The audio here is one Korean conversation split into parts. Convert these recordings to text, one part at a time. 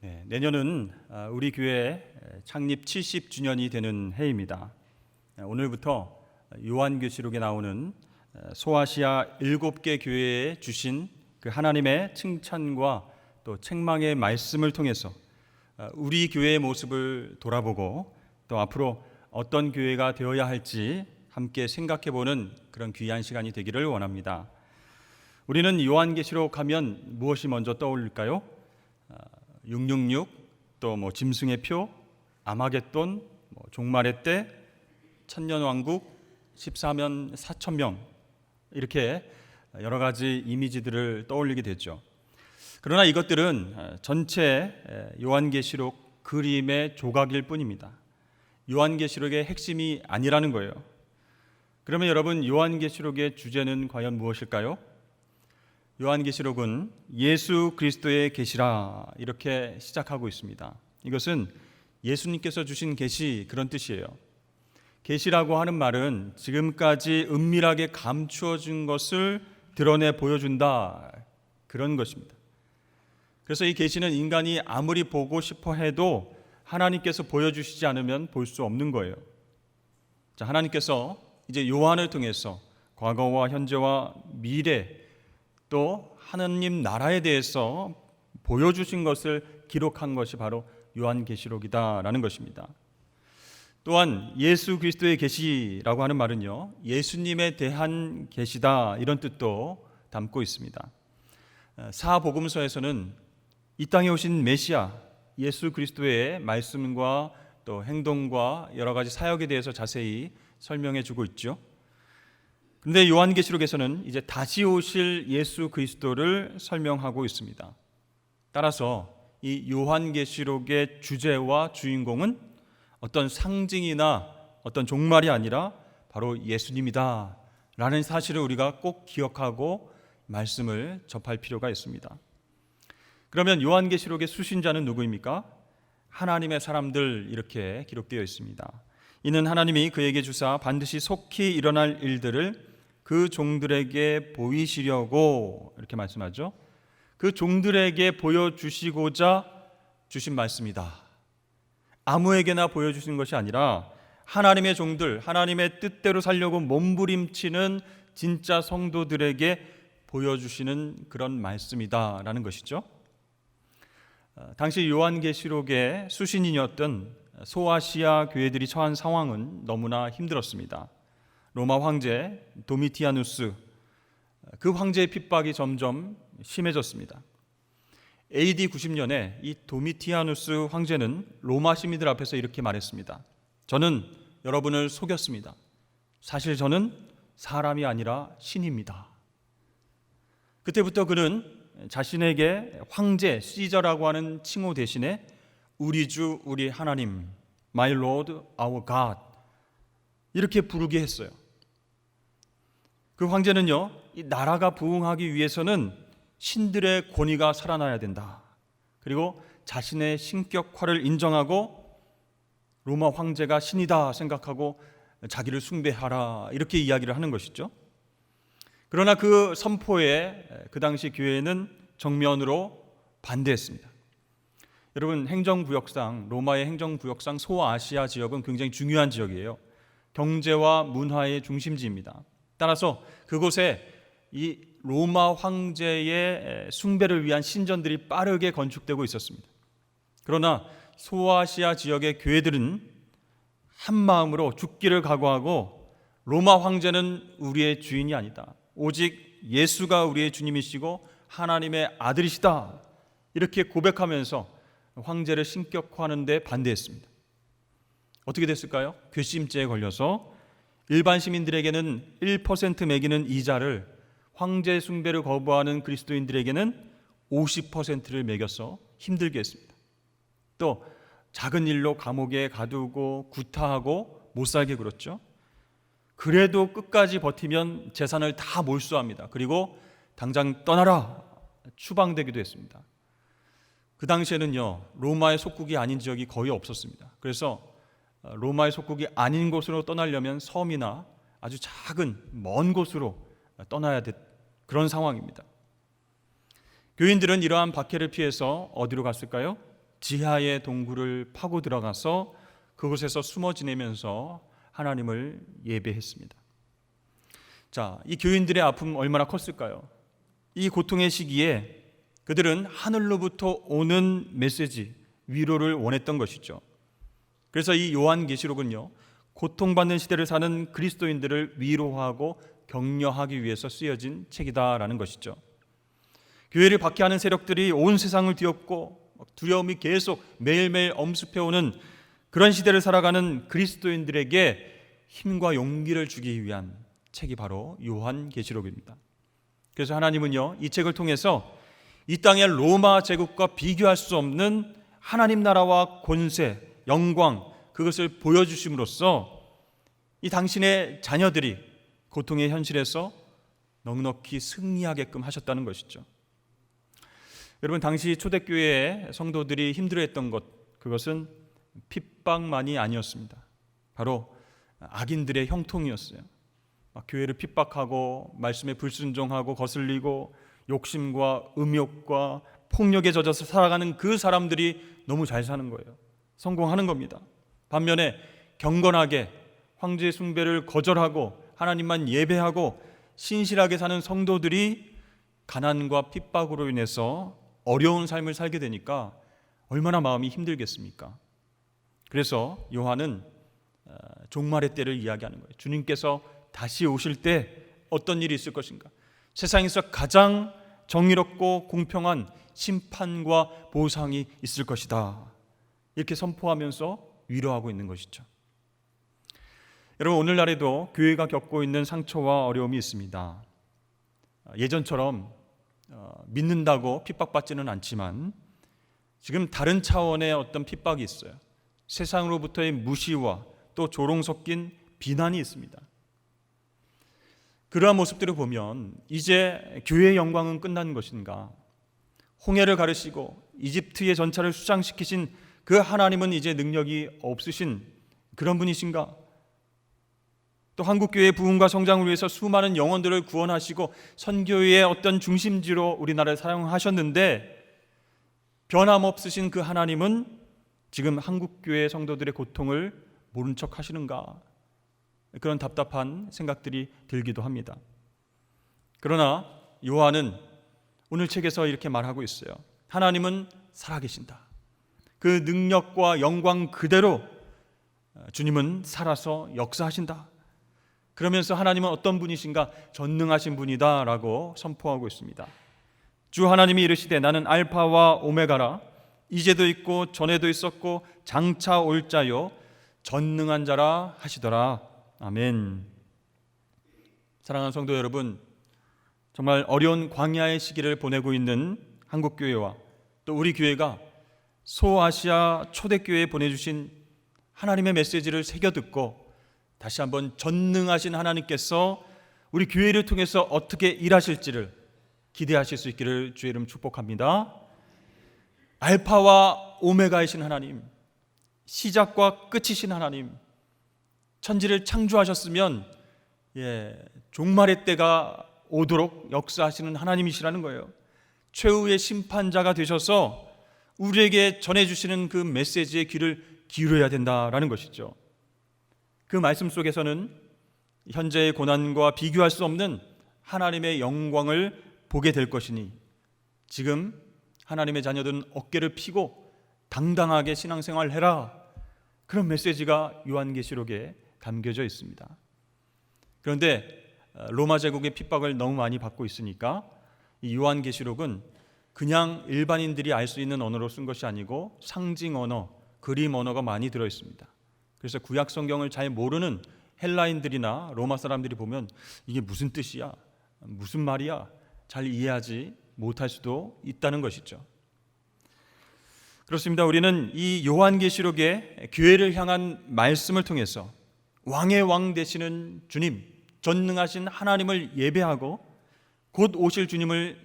네, 내년은 우리 교회 창립 70주년이 되는 해입니다. 오늘부터 요한계시록에 나오는 소아시아 7개 교회에 주신 그 하나님의 칭찬과 또 책망의 말씀을 통해서 우리 교회의 모습을 돌아보고 또 앞으로 어떤 교회가 되어야 할지 함께 생각해보는 그런 귀한 시간이 되기를 원합니다. 우리는 요한계시록 하면 무엇이 먼저 떠올릴까요? 666, 또 짐승의 표, 아마겟돈, 종말의 때, 천년왕국, 14면 4천명, 이렇게 여러 가지 이미지들을 떠올리게 됐죠. 그러나 이것들은 전체 요한계시록 그림의 조각일 뿐입니다. 요한계시록의 핵심이 아니라는 거예요. 그러면 여러분, 요한계시록의 주제는 과연 무엇일까요? 요한계시록은 예수 그리스도의 계시라 이렇게 시작하고 있습니다. 이것은 예수님께서 주신 계시, 그런 뜻이에요. 계시라고 하는 말은 지금까지 은밀하게 감추어진 것을 드러내 보여준다, 그런 것입니다. 그래서 이 계시는 인간이 아무리 보고 싶어 해도 하나님께서 보여주시지 않으면 볼 수 없는 거예요. 자, 하나님께서 이제 요한을 통해서 과거와 현재와 미래, 또 하나님 나라에 대해서 보여주신 것을 기록한 것이 바로 요한계시록이다라는 것입니다. 또한 예수 그리스도의 계시라고 하는 말은요, 예수님에 대한 계시다, 이런 뜻도 담고 있습니다. 사복음서에서는 이 땅에 오신 메시아 예수 그리스도의 말씀과 또 행동과 여러 가지 사역에 대해서 자세히 설명해 주고 있죠. 그런데 요한계시록에서는 이제 다시 오실 예수 그리스도를 설명하고 있습니다. 따라서 이 요한계시록의 주제와 주인공은 어떤 상징이나 어떤 종말이 아니라 바로 예수님이다 라는 사실을 우리가 꼭 기억하고 말씀을 접할 필요가 있습니다. 그러면 요한계시록의 수신자는 누구입니까? 하나님의 사람들, 이렇게 기록되어 있습니다. 이는 하나님이 그에게 주사 반드시 속히 일어날 일들을 그 종들에게 보이시려고, 이렇게 말씀하죠. 그 종들에게 보여주시고자 주신 말씀이다. 아무에게나 보여주신 것이 아니라 하나님의 종들, 하나님의 뜻대로 살려고 몸부림치는 진짜 성도들에게 보여주시는 그런 말씀이다라는 것이죠. 당시 요한계시록의 수신인이었던 소아시아 교회들이 처한 상황은 너무나 힘들었습니다. 로마 황제 도미티아누스, 그 황제의 핍박이 점점 심해졌습니다. AD 90년에 이 도미티아누스 황제는 로마 시민들 앞에서 이렇게 말했습니다. 저는 여러분을 속였습니다. 사실 저는 사람이 아니라 신입니다. 그때부터 그는 자신에게 황제, 시저라고 하는 칭호 대신에 우리 주, 우리 하나님, My Lord, Our God, 이렇게 부르게 했어요. 그 황제는요, 이 나라가 부흥하기 위해서는 신들의 권위가 살아나야 된다. 그리고 자신의 신격화를 인정하고 로마 황제가 신이다 생각하고 자기를 숭배하라, 이렇게 이야기를 하는 것이죠. 그러나 그 선포에 그 당시 교회는 정면으로 반대했습니다. 여러분, 행정구역상, 로마의 행정구역상 소아시아 지역은 굉장히 중요한 지역이에요. 경제와 문화의 중심지입니다. 따라서 그곳에 이 로마 황제의 숭배를 위한 신전들이 빠르게 건축되고 있었습니다. 그러나 소아시아 지역의 교회들은 한 마음으로 죽기를 각오하고 로마 황제는 우리의 주인이 아니다, 오직 예수가 우리의 주님이시고 하나님의 아들이시다, 이렇게 고백하면서 황제를 신격화하는 데 반대했습니다. 어떻게 됐을까요? 괘씸죄에 걸려서 일반 시민들에게는 1% 매기는 이자를 황제 숭배를 거부하는 그리스도인들에게는 50%를 매겨서 힘들게 했습니다. 또 작은 일로 감옥에 가두고 구타하고 못 살게 굴었죠. 그래도 끝까지 버티면 재산을 다 몰수합니다. 그리고 당장 떠나라, 추방되기도 했습니다. 그 당시에는요, 로마의 속국이 아닌 지역이 거의 없었습니다. 그래서 로마의 속국이 아닌 곳으로 떠나려면 섬이나 아주 작은 먼 곳으로 떠나야 될 그런 상황입니다. 교인들은 이러한 박해를 피해서 어디로 갔을까요? 지하의 동굴을 파고 들어가서 그곳에서 숨어 지내면서 하나님을 예배했습니다. 자, 이 교인들의 아픔 얼마나 컸을까요? 이 고통의 시기에 그들은 하늘로부터 오는 메시지, 위로를 원했던 것이죠. 그래서 이 요한계시록은요, 고통받는 시대를 사는 그리스도인들을 위로하고 격려하기 위해서 쓰여진 책이다라는 것이죠. 교회를 박해하는 세력들이 온 세상을 뒤엎고 두려움이 계속 매일매일 엄습해오는 그런 시대를 살아가는 그리스도인들에게 힘과 용기를 주기 위한 책이 바로 요한계시록입니다. 그래서 하나님은요, 이 책을 통해서 이 땅의 로마 제국과 비교할 수 없는 하나님 나라와 권세, 영광, 그것을 보여주심으로써 이 당신의 자녀들이 고통의 현실에서 넉넉히 승리하게끔 하셨다는 것이죠. 여러분, 당시 초대교회의 성도들이 힘들어했던 것, 그것은 핍박만이 아니었습니다. 바로 악인들의 형통이었어요. 교회를 핍박하고 말씀에 불순종하고 거슬리고 욕심과 음욕과 폭력에 젖어서 살아가는 그 사람들이 너무 잘 사는 거예요. 성공하는 겁니다. 반면에 경건하게 황제 숭배를 거절하고 하나님만 예배하고 신실하게 사는 성도들이 가난과 핍박으로 인해서 어려운 삶을 살게 되니까 얼마나 마음이 힘들겠습니까? 그래서 요한은 종말의 때를 이야기하는 거예요. 주님께서 다시 오실 때 어떤 일이 있을 것인가? 세상에서 가장 정의롭고 공평한 심판과 보상이 있을 것이다. 이렇게 선포하면서 위로하고 있는 것이죠. 여러분, 오늘날에도 교회가 겪고 있는 상처와 어려움이 있습니다. 예전처럼 믿는다고 핍박받지는 않지만 지금 다른 차원의 어떤 핍박이 있어요. 세상으로부터의 무시와 또 조롱 섞인 비난이 있습니다. 그러한 모습들을 보면 이제 교회의 영광은 끝난 것인가? 홍해를 가르시고 이집트의 전차를 수장시키신 그 하나님은 이제 능력이 없으신 그런 분이신가? 또 한국교회의 부흥과 성장을 위해서 수많은 영혼들을 구원하시고 선교의 어떤 중심지로 우리나라를 사용하셨는데 변함없으신 그 하나님은 지금 한국교회 성도들의 고통을 모른 척 하시는가? 그런 답답한 생각들이 들기도 합니다. 그러나 요한은 오늘 책에서 이렇게 말하고 있어요. 하나님은 살아계신다. 그 능력과 영광 그대로 주님은 살아서 역사하신다. 그러면서 하나님은 어떤 분이신가? 전능하신 분이다 라고 선포하고 있습니다. 주 하나님이 이르시되 나는 알파와 오메가라, 이제도 있고 전에도 있었고 장차 올 자요 전능한 자라 하시더라. 아멘. 사랑하는 성도 여러분, 정말 어려운 광야의 시기를 보내고 있는 한국교회와 또 우리 교회가 소아시아 초대교회에 보내주신 하나님의 메시지를 새겨듣고 다시 한번 전능하신 하나님께서 우리 교회를 통해서 어떻게 일하실지를 기대하실 수 있기를 주의 이름 축복합니다. 알파와 오메가이신 하나님, 시작과 끝이신 하나님, 천지를 창조하셨으면 종말의 때가 오도록 역사하시는 하나님이시라는 거예요. 최후의 심판자가 되셔서 우리에게 전해주시는 그 메시지에 귀를 기울여야 된다라는 것이죠. 그 말씀 속에서는 현재의 고난과 비교할 수 없는 하나님의 영광을 보게 될 것이니 지금 하나님의 자녀들은 어깨를 펴고 당당하게 신앙생활을 해라. 그런 메시지가 요한계시록에 담겨져 있습니다. 그런데 로마 제국의 핍박을 너무 많이 받고 있으니까 이 요한계시록은 그냥 일반인들이 알 수 있는 언어로 쓴 것이 아니고 상징 언어, 그림 언어가 많이 들어 있습니다. 그래서 구약 성경을 잘 모르는 헬라인들이나 로마 사람들이 보면 이게 무슨 뜻이야? 무슨 말이야? 잘 이해하지 못할 수도 있다는 것이죠. 그렇습니다. 우리는 이 요한계시록의 교회를 향한 말씀을 통해서 왕의 왕 되시는 주님, 전능하신 하나님을 예배하고 곧 오실 주님을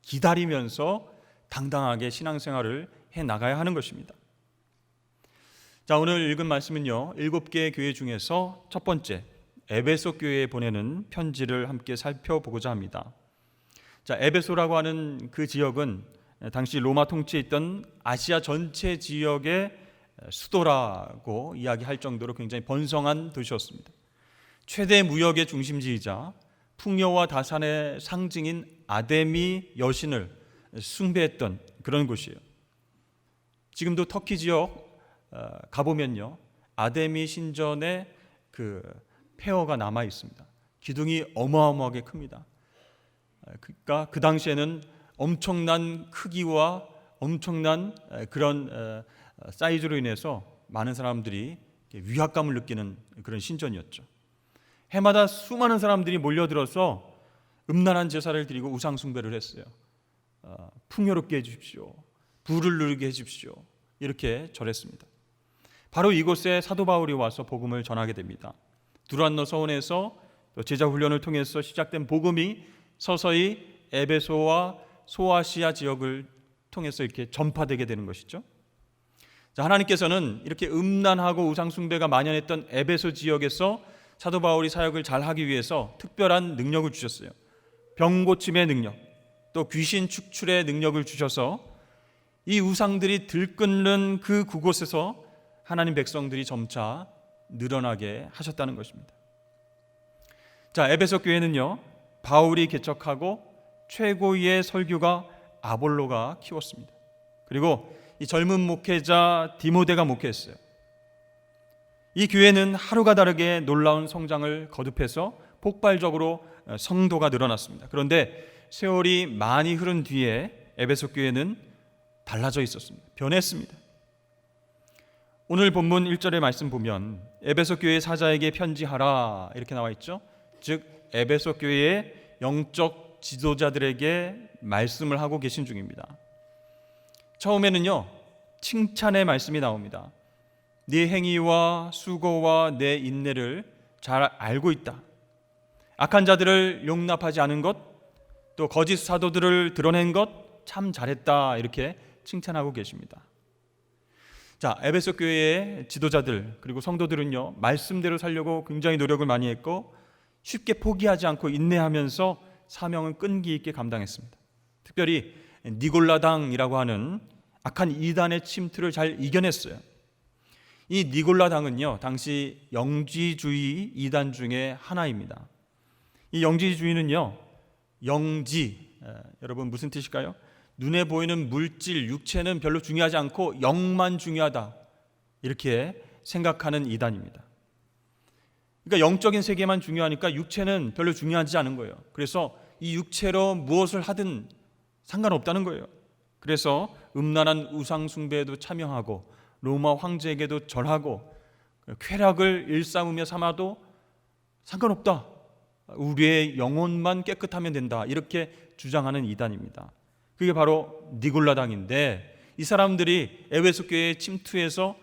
기다리면서 당당하게 신앙생활을 해나가야 하는 것입니다. 자, 오늘 읽은 말씀은요, 7개의 교회 중에서 첫 번째 에베소 교회에 보내는 편지를 함께 살펴보고자 합니다. 자, 에베소라고 하는 그 지역은 당시 로마 통치에 있던 아시아 전체 지역의 수도라고 이야기할 정도로 굉장히 번성한 도시였습니다. 최대 무역의 중심지이자 풍요와 다산의 상징인 아데미 여신을 숭배했던 그런 곳이에요. 지금도 터키 지역 가보면요, 아데미 신전의 그 폐허가 남아 있습니다. 기둥이 어마어마하게 큽니다. 그러니까 그 당시에는 엄청난 크기와 엄청난 그런 사이즈로 인해서 많은 사람들이 위압감을 느끼는 그런 신전이었죠. 해마다 수많은 사람들이 몰려들어서 음란한 제사를 드리고 우상 숭배를 했어요. 풍요롭게 해주십시오, 부를 누리게 해주십시오, 이렇게 절했습니다. 바로 이곳에 사도 바울이 와서 복음을 전하게 됩니다. 두란노 서원에서 제자 훈련을 통해서 시작된 복음이 서서히 에베소와 소아시아 지역을 통해서 이렇게 전파되게 되는 것이죠. 자, 하나님께서는 이렇게 음란하고 우상 숭배가 만연했던 에베소 지역에서 사도 바울이 사역을 잘 하기 위해서 특별한 능력을 주셨어요. 병 고침의 능력, 또 귀신 축출의 능력을 주셔서 이 우상들이 들끓는 그 그곳에서 하나님 백성들이 점차 늘어나게 하셨다는 것입니다. 자, 에베소 교회는요, 바울이 개척하고 최고의 설교가 아볼로가 키웠습니다. 그리고 이 젊은 목회자 디모데가 목회했어요. 이 교회는 하루가 다르게 놀라운 성장을 거듭해서 폭발적으로 성도가 늘어났습니다. 그런데 세월이 많이 흐른 뒤에 에베소 교회는 달라져 있었습니다. 변했습니다. 오늘 본문 1절의 말씀 보면 에베소 교회 사자에게 편지하라 이렇게 나와 있죠. 즉 에베소 교회의 영적 지도자들에게 말씀을 하고 계신 중입니다. 처음에는요, 칭찬의 말씀이 나옵니다. 네 행위와 수고와 내 인내를 잘 알고 있다. 악한 자들을 용납하지 않은 것, 또 거짓 사도들을 드러낸 것 참 잘했다, 이렇게 칭찬하고 계십니다. 자, 에베소 교회의 지도자들 그리고 성도들은요, 말씀대로 살려고 굉장히 노력을 많이 했고 쉽게 포기하지 않고 인내하면서 사명을 끈기 있게 감당했습니다. 특별히 니골라당이라고 하는 악한 이단의 침투를 잘 이겨냈어요. 이 니골라당은요, 당시 영지주의 이단 중에 하나입니다. 이 영지주의는요, 영지, 여러분 무슨 뜻일까요? 눈에 보이는 물질, 육체는 별로 중요하지 않고 영만 중요하다, 이렇게 생각하는 이단입니다. 그러니까 영적인 세계만 중요하니까 육체는 별로 중요하지 않은 거예요. 그래서 이 육체로 무엇을 하든 상관없다는 거예요. 그래서 음란한 우상 숭배에도 참여하고 로마 황제에게도 절하고 쾌락을 일삼으며 삼아도 상관없다, 우리의 영혼만 깨끗하면 된다, 이렇게 주장하는 이단입니다. 그게 바로 니골라당인데, 이 사람들이 에베소 교회에 침투해서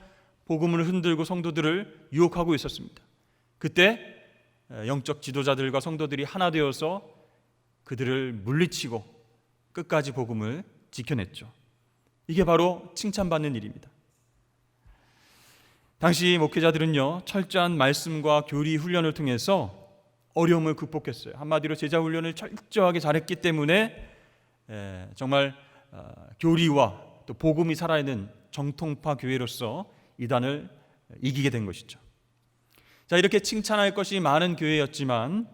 복음을 흔들고 성도들을 유혹하고 있었습니다. 그때 영적 지도자들과 성도들이 하나 되어서 그들을 물리치고 끝까지 복음을 지켜냈죠. 이게 바로 칭찬받는 일입니다. 당시 목회자들은요, 철저한 말씀과 교리 훈련을 통해서 어려움을 극복했어요. 한마디로 제자 훈련을 철저하게 잘했기 때문에 정말 교리와 또 복음이 살아있는 정통파 교회로서 이단을 이기게 된 것이죠. 자, 이렇게 칭찬할 것이 많은 교회였지만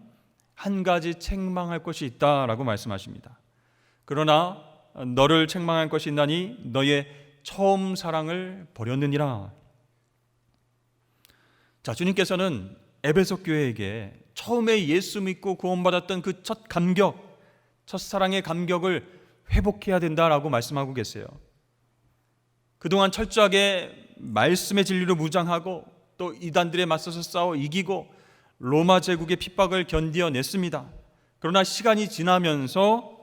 한 가지 책망할 것이 있다라고 말씀하십니다. 그러나 너를 책망할 것이 있나니 너의 처음 사랑을 버렸느니라. 자, 주님께서는 에베소 교회에게 처음에 예수 믿고 구원받았던 그 첫 감격, 첫사랑의 감격을 회복해야 된다라고 말씀하고 계세요. 그동안 철저하게 말씀의 진리로 무장하고 또 이단들에 맞서서 싸워 이기고 로마 제국의 핍박을 견디어냈습니다. 그러나 시간이 지나면서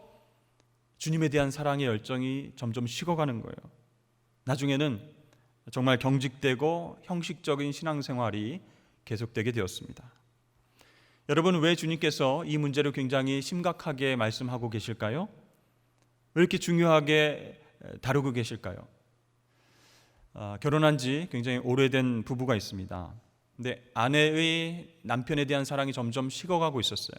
주님에 대한 사랑의 열정이 점점 식어가는 거예요. 나중에는 정말 경직되고 형식적인 신앙생활이 계속되게 되었습니다. 여러분, 왜 주님께서 이 문제를 굉장히 심각하게 말씀하고 계실까요? 왜 이렇게 중요하게 다루고 계실까요? 결혼한 지 굉장히 오래된 부부가 있습니다. 근데 아내의 남편에 대한 사랑이 점점 식어가고 있었어요.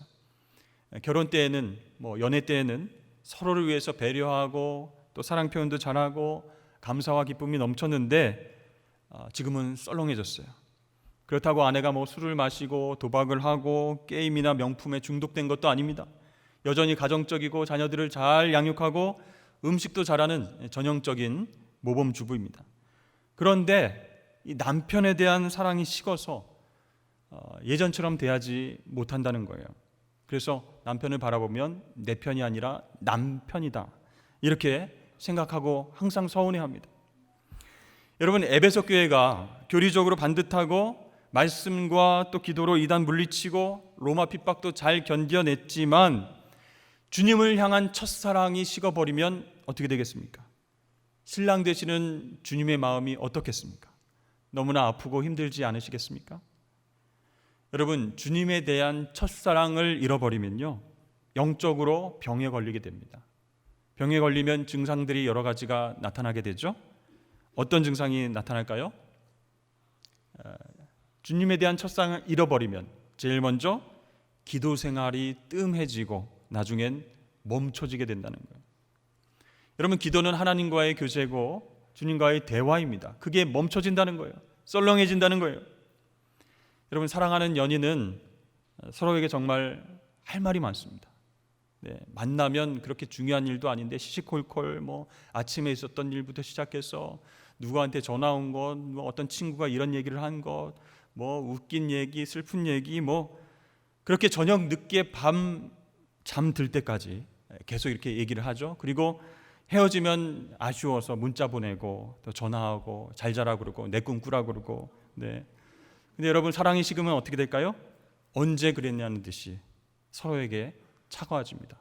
결혼 때에는 연애 때에는 서로를 위해서 배려하고 또 사랑 표현도 잘하고 감사와 기쁨이 넘쳤는데 지금은 썰렁해졌어요. 그렇다고 아내가 뭐 술을 마시고 도박을 하고 게임이나 명품에 중독된 것도 아닙니다. 여전히 가정적이고 자녀들을 잘 양육하고 음식도 잘하는 전형적인 모범 주부입니다. 그런데 이 남편에 대한 사랑이 식어서 예전처럼 대하지 못한다는 거예요. 그래서 남편을 바라보면 내 편이 아니라 남편이다, 이렇게 생각하고 항상 서운해합니다. 여러분, 에베소 교회가 교리적으로 반듯하고 말씀과 또 기도로 이단 물리치고 로마 핍박도 잘 견뎌냈지만 주님을 향한 첫사랑이 식어버리면 어떻게 되겠습니까? 신랑 되시는 주님의 마음이 어떻겠습니까? 너무나 아프고 힘들지 않으시겠습니까? 여러분, 주님에 대한 첫사랑을 잃어버리면요, 영적으로 병에 걸리게 됩니다. 병에 걸리면 증상들이 여러 가지가 나타나게 되죠. 어떤 증상이 나타날까요? 주님에 대한 첫사랑을 잃어버리면 제일 먼저 기도 생활이 뜸해지고 나중엔 멈춰지게 된다는 거예요. 여러분, 기도는 하나님과의 교제고 주님과의 대화입니다. 그게 멈춰진다는 거예요. 썰렁해진다는 거예요. 여러분, 사랑하는 연인은 서로에게 정말 할 말이 많습니다. 만나면 그렇게 중요한 일도 아닌데 시시콜콜 뭐 아침에 있었던 일부터 시작해서 누구한테 전화 온 것, 뭐 어떤 친구가 이런 얘기를 한 것, 뭐 웃긴 얘기, 슬픈 얘기, 뭐 그렇게 저녁 늦게 밤 잠들 때까지 계속 이렇게 얘기를 하죠. 그리고 헤어지면 아쉬워서 문자 보내고 또 전화하고 잘 자라 그러고 내 꿈 꾸라 그러고. 근데 여러분, 사랑이 식으면 어떻게 될까요? 언제 그랬냐는 듯이 서로에게 차가워집니다.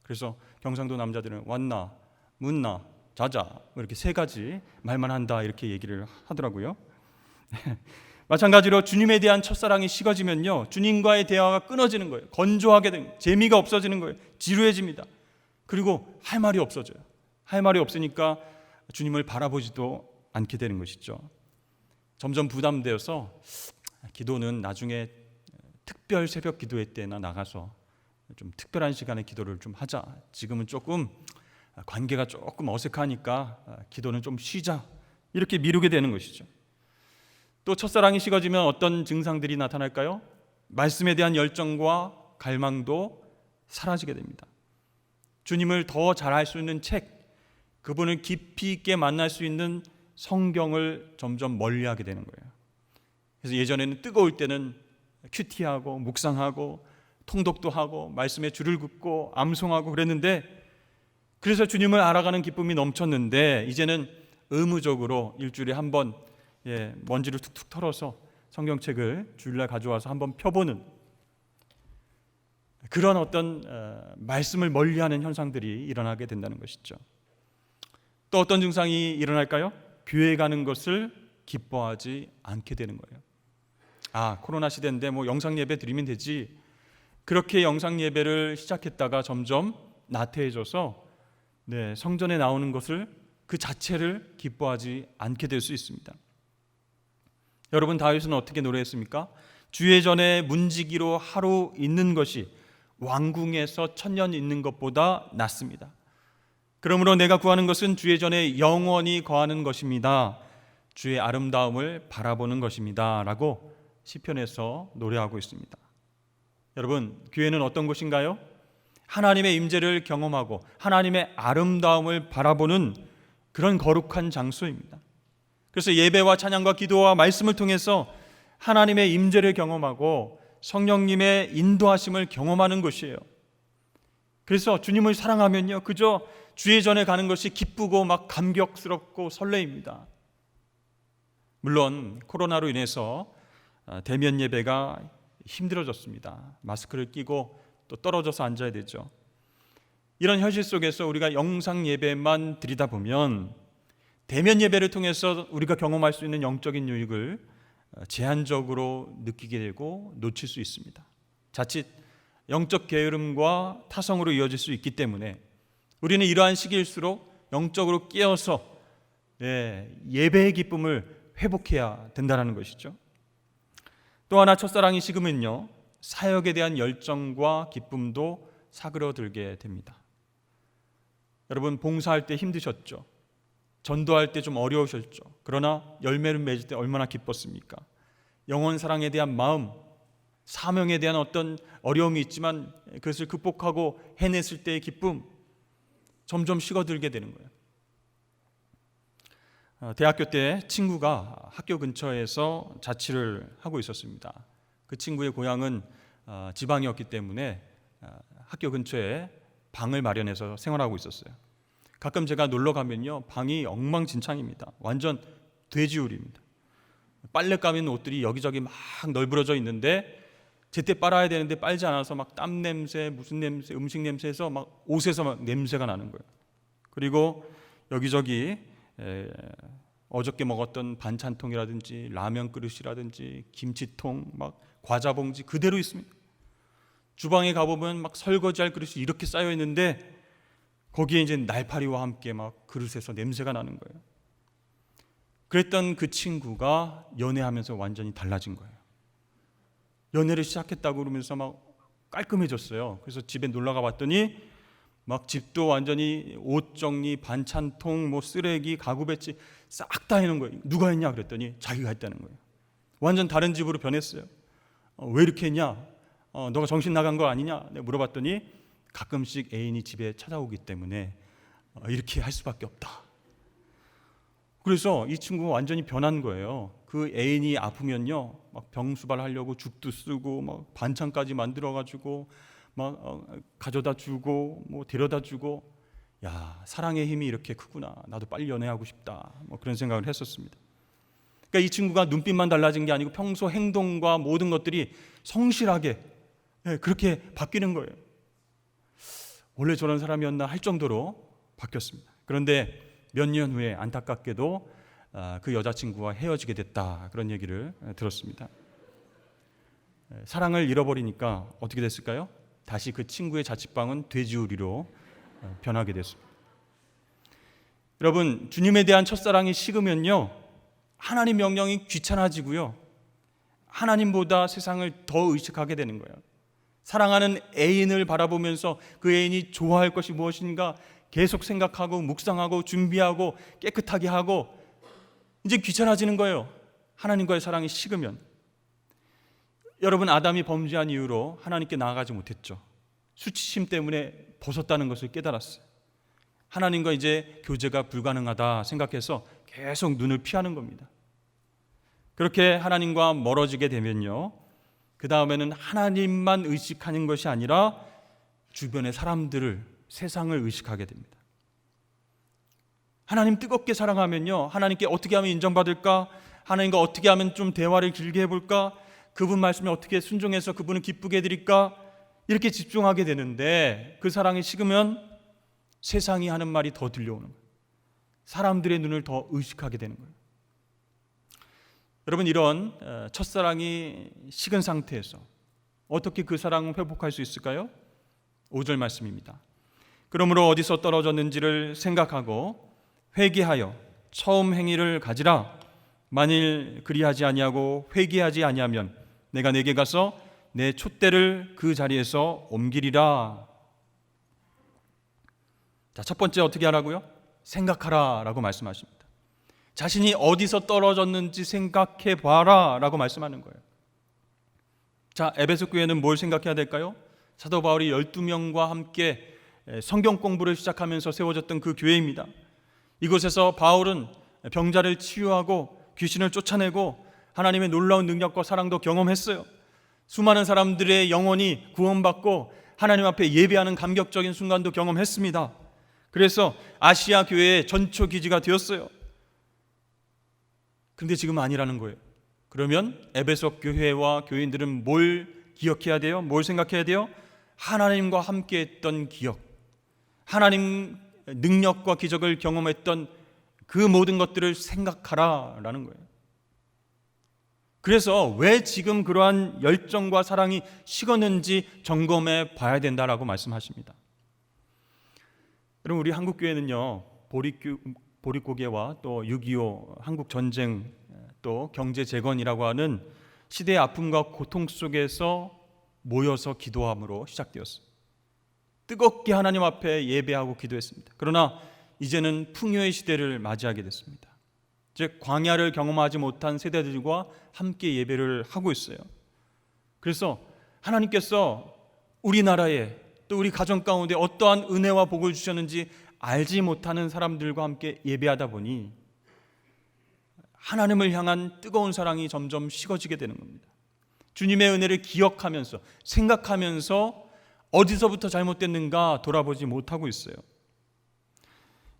그래서 경상도 남자들은 왔나, 묻나, 자자, 이렇게 세 가지 말만 한다, 이렇게 얘기를 하더라고요. 마찬가지로 주님에 대한 첫사랑이 식어지면요, 주님과의 대화가 끊어지는 거예요. 건조하게 되는, 재미가 없어지는 거예요. 지루해집니다. 그리고 할 말이 없어져요. 할 말이 없으니까 주님을 바라보지도 않게 되는 것이죠. 점점 부담되어서 기도는 나중에 특별 새벽 기도회 때나 나가서 좀 특별한 시간에 기도를 좀 하자. 지금은 조금 관계가 조금 어색하니까 기도는 좀 쉬자. 이렇게 미루게 되는 것이죠. 또 첫사랑이 식어지면 어떤 증상들이 나타날까요? 말씀에 대한 열정과 갈망도 사라지게 됩니다. 주님을 더 잘 알 수 있는 책, 그분을 깊이 있게 만날 수 있는 성경을 점점 멀리하게 되는 거예요. 그래서 예전에는 뜨거울 때는 큐티하고 묵상하고 통독도 하고 말씀에 줄을 긋고 암송하고 그랬는데, 그래서 주님을 알아가는 기쁨이 넘쳤는데 이제는 의무적으로 일주일에 한 번 먼지를 툭툭 털어서 성경책을 주일날 가져와서 한번 펴보는 그런 어떤 말씀을 멀리하는 현상들이 일어나게 된다는 것이죠. 또 어떤 증상이 일어날까요? 교회 가는 것을 기뻐하지 않게 되는 거예요. 코로나 시대인데 뭐 영상 예배 드리면 되지. 그렇게 영상 예배를 시작했다가 점점 나태해져서 성전에 나오는 것을 그 자체를 기뻐하지 않게 될 수 있습니다. 여러분, 다윗은 어떻게 노래했습니까? 주의 전에 문지기로 하루 있는 것이 왕궁에서 천년 있는 것보다 낫습니다. 그러므로 내가 구하는 것은 주의 전에 영원히 거하는 것입니다. 주의 아름다움을 바라보는 것입니다. 라고 시편에서 노래하고 있습니다. 여러분, 교회는 어떤 곳인가요? 하나님의 임재를 경험하고 하나님의 아름다움을 바라보는 그런 거룩한 장소입니다. 그래서 예배와 찬양과 기도와 말씀을 통해서 하나님의 임재를 경험하고 성령님의 인도하심을 경험하는 곳이에요. 그래서 주님을 사랑하면요, 그저 주의 전에 가는 것이 기쁘고 막 감격스럽고 설레입니다. 물론 코로나로 인해서 대면 예배가 힘들어졌습니다. 마스크를 끼고 또 떨어져서 앉아야 되죠. 이런 현실 속에서 우리가 영상 예배만 드리다 보면 대면 예배를 통해서 우리가 경험할 수 있는 영적인 유익을 제한적으로 느끼게 되고 놓칠 수 있습니다. 자칫 영적 게으름과 타성으로 이어질 수 있기 때문에 우리는 이러한 시기일수록 영적으로 깨어서 예배의 기쁨을 회복해야 된다는 것이죠. 또 하나, 첫사랑이 식으면요, 사역에 대한 열정과 기쁨도 사그러들게 됩니다. 여러분, 봉사할 때 힘드셨죠? 전도할 때 좀 어려우셨죠? 그러나 열매를 맺을 때 얼마나 기뻤습니까? 영혼 사랑에 대한 마음, 사명에 대한 어떤 어려움이 있지만 그것을 극복하고 해냈을 때의 기쁨, 점점 식어들게 되는 거예요. 대학교 때 친구가 학교 근처에서 자취를 하고 있었습니다. 그 친구의 고향은 지방이었기 때문에 학교 근처에 방을 마련해서 생활하고 있었어요. 가끔 제가 놀러 가면요, 방이 엉망진창입니다. 완전 돼지우리입니다. 빨래 감은 옷들이 여기저기 막 널브러져 있는데 제때 빨아야 되는데 빨지 않아서 막 땀 냄새, 무슨 냄새, 음식 냄새에서 막 옷에서 막 냄새가 나는 거예요. 그리고 여기저기 어저께 먹었던 반찬통이라든지 라면 그릇이라든지 김치통, 막 과자 봉지 그대로 있습니다. 주방에 가보면 막 설거지할 그릇이 이렇게 쌓여 있는데 거기에 이제 날파리와 함께 막 그릇에서 냄새가 나는 거예요. 그랬던 그 친구가 연애하면서 완전히 달라진 거예요. 연애를 시작했다고 그러면서 막 깔끔해졌어요. 그래서 집에 놀러 가봤더니 막 집도 완전히 옷 정리, 반찬통, 뭐 쓰레기, 가구 배치 싹 다 해놓은 거예요. 누가 했냐 그랬더니 자기가 했다는 거예요. 완전 다른 집으로 변했어요. 왜 이렇게 했냐? 너가 정신 나간 거 아니냐? 내가 물어봤더니 가끔씩 애인이 집에 찾아오기 때문에 이렇게 할 수밖에 없다. 그래서 이 친구가 완전히 변한 거예요. 그 애인이 아프면요, 막 병수발하려고 죽도 쓰고 막 반찬까지 만들어가지고 막 가져다 주고 뭐 데려다 주고, 야, 사랑의 힘이 이렇게 크구나. 나도 빨리 연애하고 싶다. 뭐 그런 생각을 했었습니다. 그러니까 이 친구가 눈빛만 달라진 게 아니고 평소 행동과 모든 것들이 성실하게 그렇게 바뀌는 거예요. 원래 저런 사람이었나 할 정도로 바뀌었습니다. 그런데 몇 년 후에 안타깝게도 그 여자친구와 헤어지게 됐다, 그런 얘기를 들었습니다. 사랑을 잃어버리니까 어떻게 됐을까요? 다시 그 친구의 자취방은 돼지우리로 변하게 됐습니다. 여러분, 주님에 대한 첫사랑이 식으면요, 하나님 명령이 귀찮아지고요, 하나님보다 세상을 더 의식하게 되는 거예요. 사랑하는 애인을 바라보면서 그 애인이 좋아할 것이 무엇인가 계속 생각하고 묵상하고 준비하고 깨끗하게 하고, 이제 귀찮아지는 거예요. 하나님과의 사랑이 식으면. 여러분, 아담이 범죄한 이후로 하나님께 나아가지 못했죠. 수치심 때문에 벗었다는 것을 깨달았어요. 하나님과 이제 교제가 불가능하다 생각해서 계속 눈을 피하는 겁니다. 그렇게 하나님과 멀어지게 되면요, 그 다음에는 하나님만 의식하는 것이 아니라 주변의 사람들을, 세상을 의식하게 됩니다. 하나님 뜨겁게 사랑하면요, 하나님께 어떻게 하면 인정받을까? 하나님과 어떻게 하면 좀 대화를 길게 해볼까? 그분 말씀에 어떻게 순종해서 그분을 기쁘게 해드릴까? 이렇게 집중하게 되는데, 그 사랑이 식으면 세상이 하는 말이 더 들려오는 거예요. 사람들의 눈을 더 의식하게 되는 거예요. 여러분, 이런 첫사랑이 식은 상태에서 어떻게 그 사랑을 회복할 수 있을까요? 5절 말씀입니다. 그러므로 어디서 떨어졌는지를 생각하고 회개하여 처음 행위를 가지라. 만일 그리하지 아니하고 회개하지 아니하면 내가 내게 가서 내 촛대를 그 자리에서 옮기리라. 자, 첫 번째 어떻게 하라고요? 생각하라 라고 말씀하십니다. 자신이 어디서 떨어졌는지 생각해 봐라 라고 말씀하는 거예요. 자, 에베소 교회는 뭘 생각해야 될까요? 사도 바울이 12명과 함께 성경 공부를 시작하면서 세워졌던 그 교회입니다. 이곳에서 바울은 병자를 치유하고 귀신을 쫓아내고 하나님의 놀라운 능력과 사랑도 경험했어요. 수많은 사람들의 영혼이 구원받고 하나님 앞에 예배하는 감격적인 순간도 경험했습니다. 그래서 아시아 교회의 전초 기지가 되었어요. 그런데 지금 아니라는 거예요. 그러면 에베소 교회와 교인들은 뭘 기억해야 돼요? 뭘 생각해야 돼요? 하나님과 함께 했던 기억, 하나님 능력과 기적을 경험했던 그 모든 것들을 생각하라라는 거예요. 그래서 왜 지금 그러한 열정과 사랑이 식었는지 점검해 봐야 된다라고 말씀하십니다. 여러분, 우리 한국교회는요, 보릿고개와 또 6.25 한국전쟁, 또 경제재건이라고 하는 시대의 아픔과 고통 속에서 모여서 기도함으로 시작되었습니다. 뜨겁게 하나님 앞에 예배하고 기도했습니다. 그러나 이제는 풍요의 시대를 맞이하게 됐습니다. 즉 광야를 경험하지 못한 세대들과 함께 예배를 하고 있어요. 그래서 하나님께서 우리나라에 또 우리 가정 가운데 어떠한 은혜와 복을 주셨는지 알지 못하는 사람들과 함께 예배하다 보니 하나님을 향한 뜨거운 사랑이 점점 식어지게 되는 겁니다. 주님의 은혜를 기억하면서 생각하면서 어디서부터 잘못됐는가 돌아보지 못하고 있어요.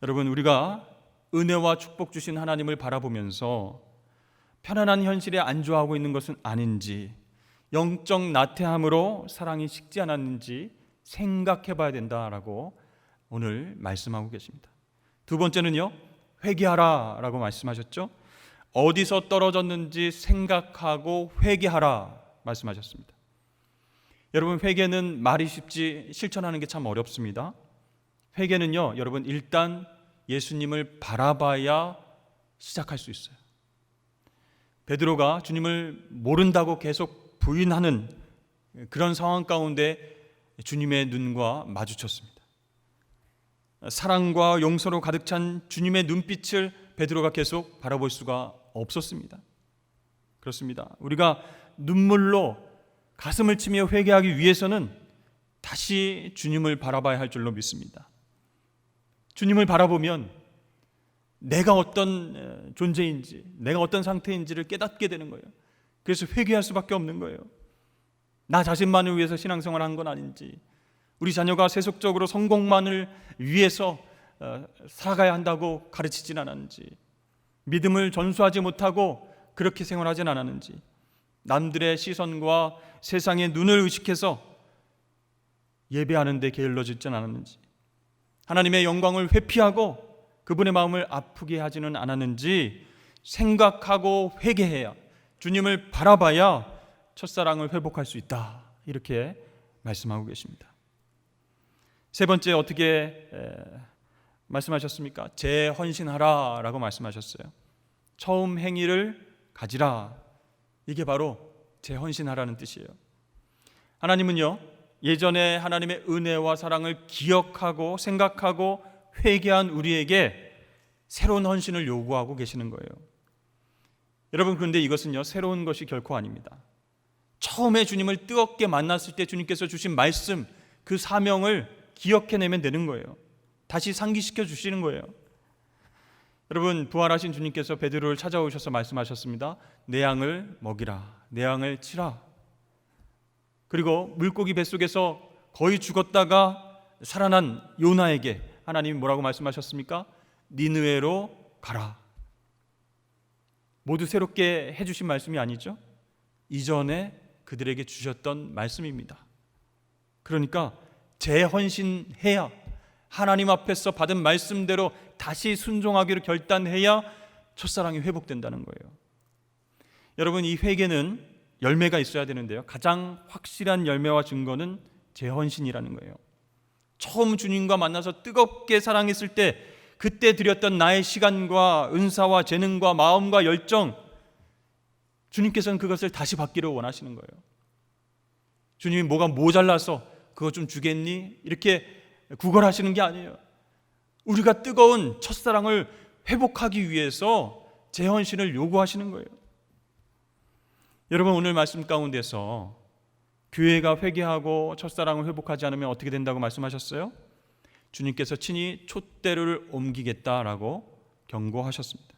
여러분, 우리가 은혜와 축복 주신 하나님을 바라보면서 편안한 현실에 안주하고 있는 것은 아닌지, 영적 나태함으로 사랑이 식지 않았는지 생각해 봐야 된다라고 오늘 말씀하고 계십니다. 두 번째는요, 회개하라 라고 말씀하셨죠. 어디서 떨어졌는지 생각하고 회개하라 말씀하셨습니다. 여러분, 회개는 말이 쉽지 실천하는 게 참 어렵습니다. 회개는요, 여러분, 일단 예수님을 바라봐야 시작할 수 있어요. 베드로가 주님을 모른다고 계속 부인하는 그런 상황 가운데 주님의 눈과 마주쳤습니다. 사랑과 용서로 가득 찬 주님의 눈빛을 베드로가 계속 바라볼 수가 없었습니다. 그렇습니다. 우리가 눈물로 가슴을 치며 회개하기 위해서는 다시 주님을 바라봐야 할 줄로 믿습니다. 주님을 바라보면 내가 어떤 존재인지, 내가 어떤 상태인지를 깨닫게 되는 거예요. 그래서 회개할 수밖에 없는 거예요. 나 자신만을 위해서 신앙생활을 한 건 아닌지, 우리 자녀가 세속적으로 성공만을 위해서 살아가야 한다고 가르치진 않았는지, 믿음을 전수하지 못하고 그렇게 생활하진 않았는지, 남들의 시선과 세상의 눈을 의식해서 예배하는 데 게을러지진 않았는지, 하나님의 영광을 회피하고 그분의 마음을 아프게 하지는 않았는지 생각하고 회개해야, 주님을 바라봐야 첫사랑을 회복할 수 있다, 이렇게 말씀하고 계십니다. 세 번째, 어떻게 말씀하셨습니까? 재헌신하라 라고 말씀하셨어요. 처음 행위를 가지라, 이게 바로 재헌신하라는 뜻이에요. 하나님은요, 예전에 하나님의 은혜와 사랑을 기억하고 생각하고 회개한 우리에게 새로운 헌신을 요구하고 계시는 거예요. 여러분, 그런데 이것은요, 새로운 것이 결코 아닙니다. 처음에 주님을 뜨겁게 만났을 때 주님께서 주신 말씀, 그 사명을 기억해내면 되는 거예요. 다시 상기시켜 주시는 거예요. 여러분, 부활하신 주님께서 베드로를 찾아오셔서 말씀하셨습니다. 내 양을 먹이라, 내 양을 치라. 그리고 물고기 뱃속에서 거의 죽었다가 살아난 요나에게 하나님이 뭐라고 말씀하셨습니까? 니느웨로 가라. 모두 새롭게 해주신 말씀이 아니죠. 이전에 그들에게 주셨던 말씀입니다. 그러니까 재헌신해야, 하나님 앞에서 받은 말씀대로 다시 순종하기로 결단해야 첫사랑이 회복된다는 거예요. 여러분, 이 회개는 열매가 있어야 되는데요, 가장 확실한 열매와 증거는 재헌신이라는 거예요. 처음 주님과 만나서 뜨겁게 사랑했을 때 그때 드렸던 나의 시간과 은사와 재능과 마음과 열정, 주님께서는 그것을 다시 받기를 원하시는 거예요. 주님이 뭐가 모자라서 그거 좀 주겠니? 이렇게 구걸하시는 게 아니에요. 우리가 뜨거운 첫사랑을 회복하기 위해서 재헌신을 요구하시는 거예요. 여러분, 오늘 말씀 가운데서 교회가 회개하고 첫사랑을 회복하지 않으면 어떻게 된다고 말씀하셨어요? 주님께서 친히 촛대를 옮기겠다라고 경고하셨습니다.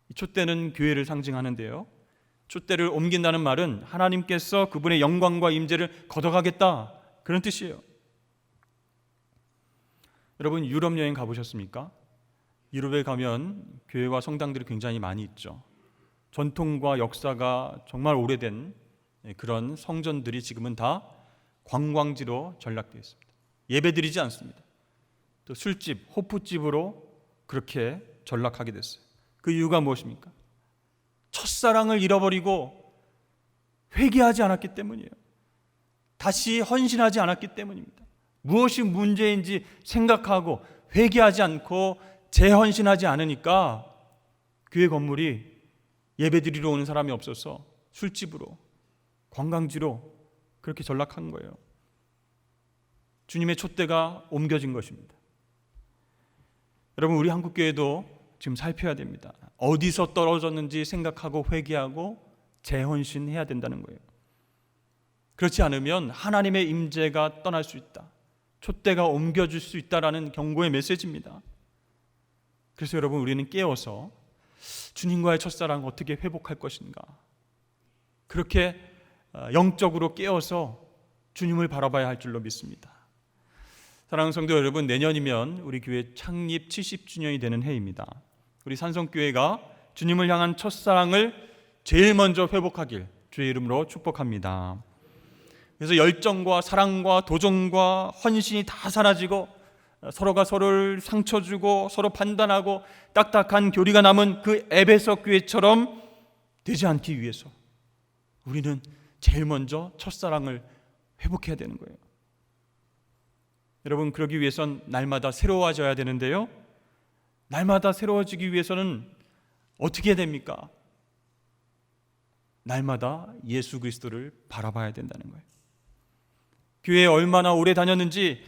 이 촛대는 교회를 상징하는데요, 촛대를 옮긴다는 말은 하나님께서 그분의 영광과 임재를 걷어가겠다, 그런 뜻이에요. 여러분, 유럽 여행 가보셨습니까? 유럽에 가면 교회와 성당들이 굉장히 많이 있죠. 전통과 역사가 정말 오래된 그런 성전들이 지금은 다 관광지로 전락되어 있습니다. 예배드리지 않습니다. 또 술집, 호프집으로 그렇게 전락하게 됐어요. 그 이유가 무엇입니까? 첫사랑을 잃어버리고 회개하지 않았기 때문이에요. 다시 헌신하지 않았기 때문입니다. 무엇이 문제인지 생각하고 회개하지 않고 재헌신하지 않으니까 교회 건물이 예배드리러 오는 사람이 없어서 술집으로, 관광지로 그렇게 전락한 거예요. 주님의 촛대가 옮겨진 것입니다. 여러분, 우리 한국교회도 지금 살펴야 됩니다. 어디서 떨어졌는지 생각하고 회개하고 재헌신해야 된다는 거예요. 그렇지 않으면 하나님의 임재가 떠날 수 있다, 촛대가 옮겨질 수 있다라는 경고의 메시지입니다. 그래서 여러분, 우리는 깨어서 주님과의 첫사랑을 어떻게 회복할 것인가, 그렇게 영적으로 깨어서 주님을 바라봐야 할 줄로 믿습니다. 사랑하는 성도 여러분, 내년이면 우리 교회 창립 70주년이 되는 해입니다. 우리 산성교회가 주님을 향한 첫사랑을 제일 먼저 회복하길 주의 이름으로 축복합니다. 그래서 열정과 사랑과 도전과 헌신이 다 사라지고 서로가 서로를 상처 주고 서로 판단하고 딱딱한 교리가 남은 그 에베소 교회처럼 되지 않기 위해서 우리는 제일 먼저 첫사랑을 회복해야 되는 거예요. 여러분, 그러기 위해선 날마다 새로워져야 되는데요, 날마다 새로워지기 위해서는 어떻게 해야 됩니까? 날마다 예수 그리스도를 바라봐야 된다는 거예요. 교회에 얼마나 오래 다녔는지,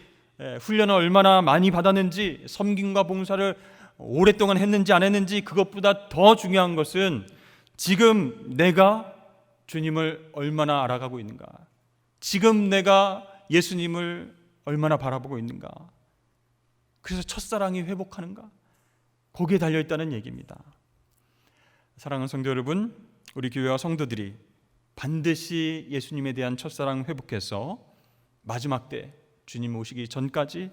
훈련을 얼마나 많이 받았는지, 섬김과 봉사를 오랫동안 했는지 안 했는지, 그것보다 더 중요한 것은 지금 내가 주님을 얼마나 알아가고 있는가, 지금 내가 예수님을 얼마나 바라보고 있는가, 그래서 첫사랑이 회복하는가, 거기에 달려있다는 얘기입니다. 사랑하는 성도 여러분, 우리 교회와 성도들이 반드시 예수님에 대한 첫사랑 회복해서 마지막 때 주님 오시기 전까지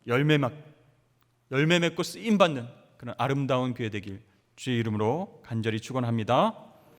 열매 맺고 쓰임받는 그런 아름다운 교회 되길 주의 이름으로 간절히 축원합니다.